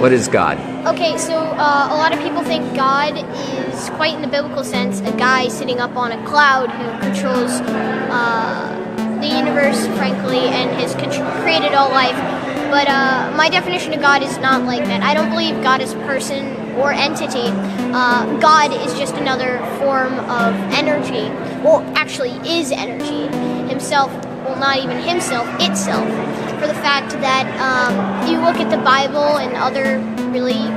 What is God? Okay, so a lot of people think God is, quite in the biblical sense, a guy sitting up on a cloud who controls the universe, frankly, and has created all life. But my definition of God is not like that. I don't believe God is a person or entity. God is just another form of energy. Well, actually is energy. Himself, well, not even himself, itself. For the fact that you look at the Bible and other really,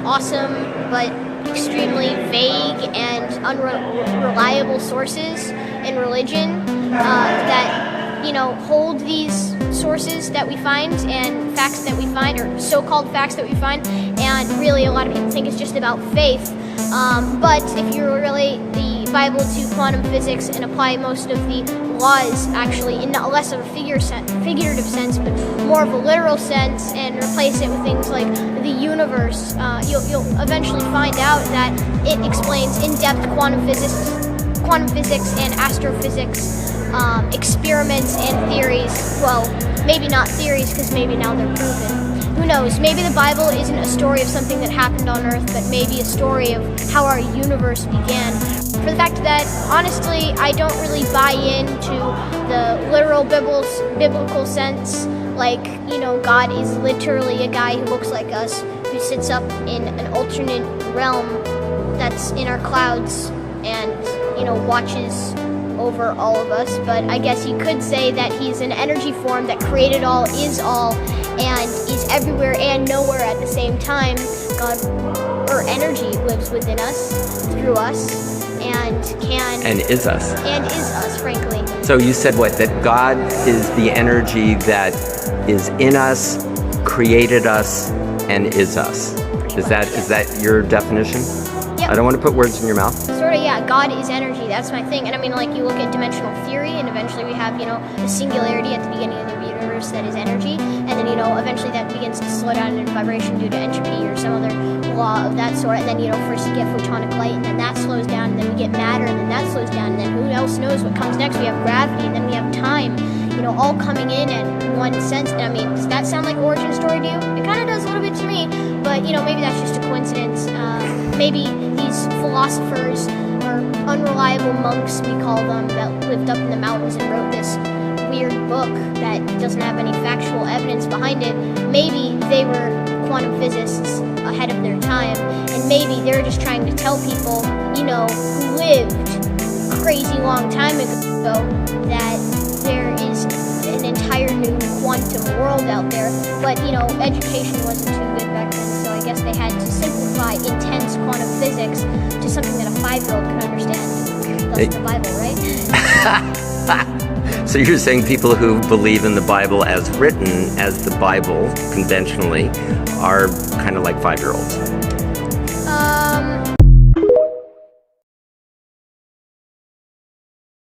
awesome but extremely vague and unreliable sources in religion that hold these sources that we find and facts that we find, or so-called facts that we find, and really a lot of people think it's just about faith. But if you relate the Bible to quantum physics and apply most of the laws actually in not less of a figurative sense, but more of a literal sense, and replace it with things like the universe, you'll eventually find out that it explains in-depth quantum physics and astrophysics, experiments and theories. Well, maybe not theories, because maybe now they're proven. Who knows? Maybe the Bible isn't a story of something that happened on Earth, but maybe a story of how our universe began. For the fact that, honestly, I don't really buy into the literal biblical sense, like, God is literally a guy who looks like us, who sits up in an alternate realm that's in our clouds and, watches over all of us. But I guess you could say that he's an energy form that created all, and is everywhere and nowhere at the same time. God, or energy, lives within us, through us, and is us. And is us, frankly. So you said what? That God is the energy that is in us, created us, and is us. Is that your definition? Yep. I don't want to put words in your mouth. Sort of, yeah. God is energy. That's my thing. And I mean, like, you look at dimensional theory, and eventually we have, a singularity at the beginning of the universe that is energy, and then, eventually that begins to slow down in vibration due to entropy or some other law of that sort. And then, first you get photonic light, and then that slows down, and then we get matter, and then that slows down, and then who else knows what comes next? We have gravity, and then we have time, all coming in at one sense. And I mean, does that sound like origin story to you? It kind of does a little bit to me, but, maybe that's just a coincidence. Maybe these philosophers, or unreliable monks, we call them, that lived up in the mountains and wrote this weird book that doesn't have any factual evidence behind it, maybe they were quantum physicists ahead of their time, and maybe they're just trying to tell people, who lived a crazy long time ago, that there is an entire new quantum world out there. But, education wasn't too good back then, so I guess they had to simplify intense quantum physics to something that a 5-year-old could understand. That's the Bible, right? So you're saying people who believe in the Bible as written, as the Bible conventionally, are kind of like 5-year-olds?